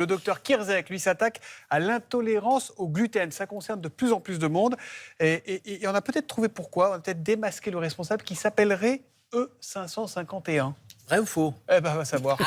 Le docteur Kierzek, lui, s'attaque à l'intolérance au gluten. Ça concerne de plus en plus de monde. Et on a peut-être trouvé pourquoi. On a peut-être démasqué le responsable qui s'appellerait E551. Vrai ou faux? Eh ben, on va savoir.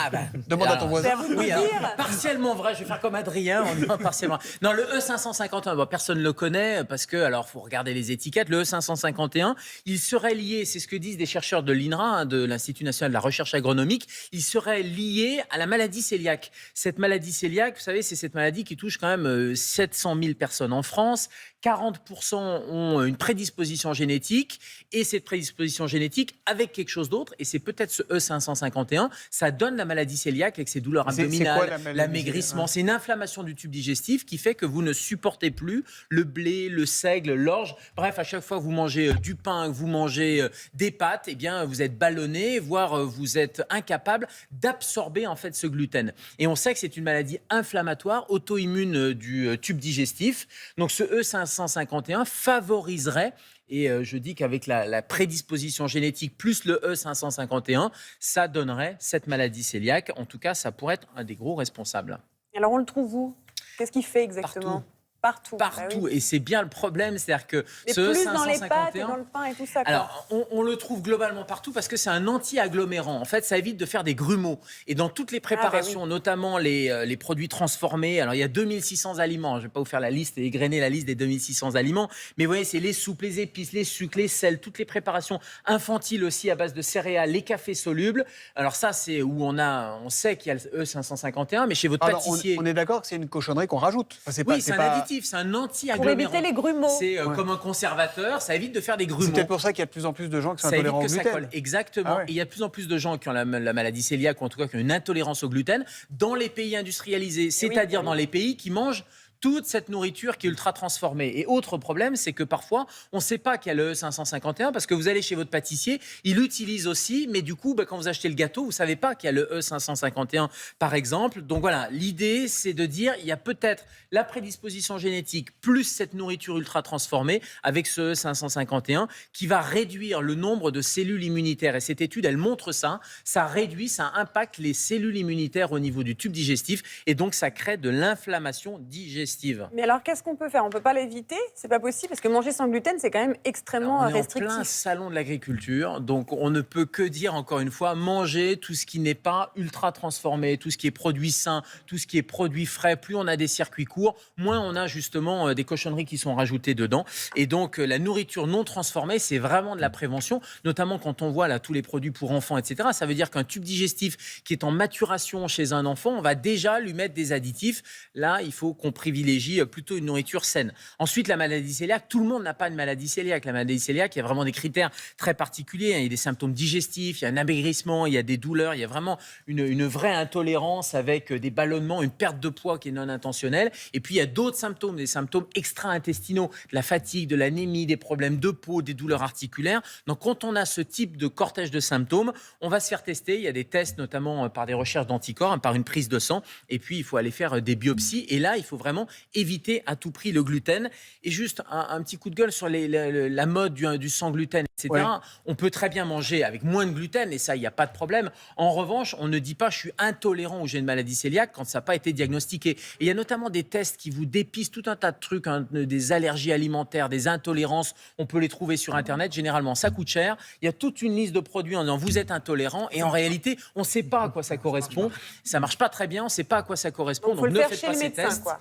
Demande à ton voisin. C'est à vous de Oui, le alors, dire. partiellement vrai, je vais faire comme Adrien, en disant partiellement. Non, le E551, bon, personne ne le connaît parce que, alors, faut regarder les étiquettes. Le E551, il serait lié, c'est ce que disent des chercheurs de l'INRA, de l'Institut national de la recherche agronomique, il serait lié à la maladie cœliaque. Cette maladie cœliaque, vous savez, c'est cette maladie qui touche quand même 700 000 personnes en France. 40% ont une prédisposition génétique et cette prédisposition génétique avec quelque chose d'autre, et c'est peut-être ce E551, ça donne la maladie cœliaque avec ses douleurs abdominales, l'amaigrissement. C'est une inflammation du tube digestif qui fait que vous ne supportez plus le blé, le seigle, l'orge. Bref, à chaque fois que vous mangez du pain, que vous mangez des pâtes, eh bien, vous êtes ballonné, voire vous êtes incapable d'absorber en fait ce gluten. Et on sait que c'est une maladie inflammatoire, auto-immune du tube digestif. Donc ce E551 favoriserait, et je dis qu'avec la prédisposition génétique plus le E551, ça donnerait cette maladie cœliaque. En tout cas, ça pourrait être un des gros responsables. Alors on le trouve où? Qu'est-ce qu'il fait exactement? Partout. Bah oui. Et c'est bien le problème, c'est-à-dire que Mais ce plus E551, dans les pâtes et dans le pain et tout ça. Quoi. alors, on le trouve globalement partout parce que c'est un anti-agglomérant. En fait, ça évite de faire des grumeaux. Et dans toutes les préparations, notamment les produits transformés, alors il y a 2600 aliments. Je ne vais pas vous faire la liste et égrener la liste des 2600 aliments. Mais vous voyez, c'est les soupes, les épices, les sucres, les sels, toutes les préparations infantiles aussi à base de céréales, les cafés solubles. Alors ça, c'est où on sait qu'il y a le E551, mais chez votre pâtissier... On est d'accord que c'est une cochonnerie qu'on rajoute. Enfin, c'est un additif, c'est un anti-agglomérant. Pour éviter les grumeaux. C'est comme un conservateur, ça évite de faire des grumeaux. C'est peut-être pour ça qu'il y a de plus en plus de gens qui sont intolérants au gluten. Ça colle, exactement. Et il y a de plus en plus de gens qui ont la maladie cœliaque, ou en tout cas qui ont une intolérance au gluten, dans les pays industrialisés, c'est-à-dire dans les pays qui mangent toute cette nourriture qui est ultra transformée. Et autre problème, c'est que parfois, on ne sait pas qu'il y a le E551 parce que vous allez chez votre pâtissier, il l'utilise aussi, mais du coup, quand vous achetez le gâteau, vous ne savez pas qu'il y a le E551, par exemple. Donc voilà, l'idée, c'est de dire, il y a peut-être la prédisposition génétique plus cette nourriture ultra transformée avec ce E551 qui va réduire le nombre de cellules immunitaires. Et cette étude, elle montre ça. Ça réduit, ça impacte les cellules immunitaires au niveau du tube digestif et donc ça crée de l'inflammation digestive. Mais alors, qu'est-ce qu'on peut faire? On ne peut pas l'éviter? C'est pas possible parce que manger sans gluten, c'est quand même extrêmement restrictif. On est en plein salon de l'agriculture, donc on ne peut que dire, encore une fois, manger tout ce qui n'est pas ultra transformé, tout ce qui est produit sain, tout ce qui est produit frais. Plus on a des circuits courts, moins on a justement des cochonneries qui sont rajoutées dedans. Et donc, la nourriture non transformée, c'est vraiment de la prévention, notamment quand on voit là tous les produits pour enfants, etc. Ça veut dire qu'un tube digestif qui est en maturation chez un enfant, on va déjà lui mettre des additifs. Là, il faut qu'on privilégie plutôt une nourriture saine. Ensuite, la maladie cœliaque, tout le monde n'a pas une maladie cœliaque. La maladie cœliaque, il y a vraiment des critères très particuliers. Il y a des symptômes digestifs, il y a un amaigrissement, il y a des douleurs, il y a vraiment une vraie intolérance avec des ballonnements, une perte de poids qui est non intentionnelle. Et puis, il y a d'autres symptômes, des symptômes extra-intestinaux, de la fatigue, de l'anémie, des problèmes de peau, des douleurs articulaires. Donc, quand on a ce type de cortège de symptômes, on va se faire tester. Il y a des tests, notamment par des recherches d'anticorps, par une prise de sang. Et puis, il faut aller faire des biopsies. Et là, il faut vraiment éviter à tout prix le gluten. Et juste un petit coup de gueule sur la mode du sans gluten, etc. Ouais. On peut très bien manger avec moins de gluten et ça, il n'y a pas de problème. En revanche, on ne dit pas je suis intolérant ou j'ai une maladie cœliaque quand ça n'a pas été diagnostiqué. Et il y a notamment des tests qui vous dépistent tout un tas de trucs, des allergies alimentaires, des intolérances. On peut les trouver sur Internet. Généralement, ça coûte cher. Il y a toute une liste de produits en disant vous êtes intolérant et en réalité, on ne sait pas à quoi ça correspond. Ça ne marche pas très bien. On ne sait pas à quoi ça correspond. Donc ne faire faites chez pas le ces médecin, tests. quoi.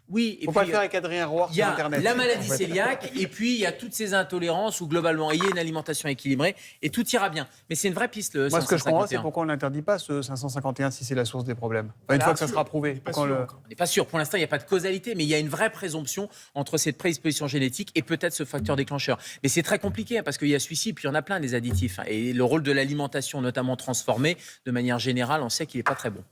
Oui, Il ne faut pas le faire avec Adrien Roy il y sur a Internet. la maladie cœliaque et puis il y a toutes ces intolérances où globalement il y a une alimentation équilibrée et tout ira bien. Mais c'est une vraie piste le 551. Moi, ce que je comprends, c'est pourquoi on n'interdit pas ce 551 si c'est la source des problèmes. Enfin, une fois que ça sera prouvé. On n'est pas sûr. Pour l'instant, il n'y a pas de causalité, mais il y a une vraie présomption entre cette prédisposition génétique et peut-être ce facteur déclencheur. Mais c'est très compliqué parce qu'il y a celui-ci, puis il y en a plein des additifs. Et le rôle de l'alimentation, notamment transformée, de manière générale, on sait qu'il n'est pas très bon.